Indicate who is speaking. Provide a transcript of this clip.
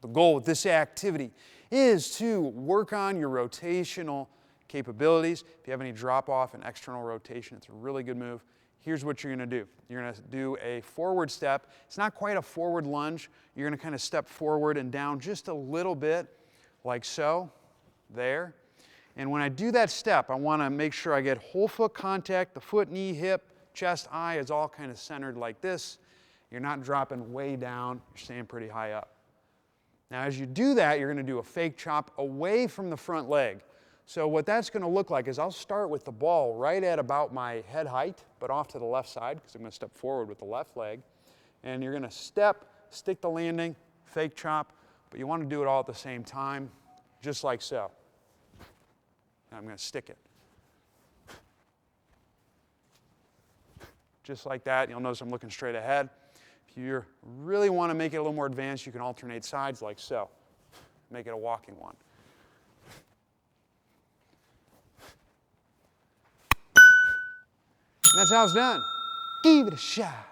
Speaker 1: The goal with this activity is to work on your rotational capabilities. If you have any drop-off in external rotation, it's a really good move. Here's what you're going to do. You're going to do a forward step. It's not quite a forward lunge. You're going to kind of step forward and down just a little bit, like so, there. And when I do that step, I want to make sure I get whole foot contact. The foot, knee, hip, chest, eye is all kind of centered like this. You're not dropping way down. You're staying pretty high up. Now, as you do that, you're going to do a fake chop away from the front leg. So what that's going to look like is I'll start with the ball right at about my head height, but off to the left side, because I'm going to step forward with the left leg. And you're going to step, stick the landing, fake chop, but you want to do it all at the same time, just like so. Now I'm going to stick it. Just like that. You'll notice I'm looking straight ahead. If you really want to make it a little more advanced, you can alternate sides like so. Make it a walking one. And that's how it's done. Give it a shot.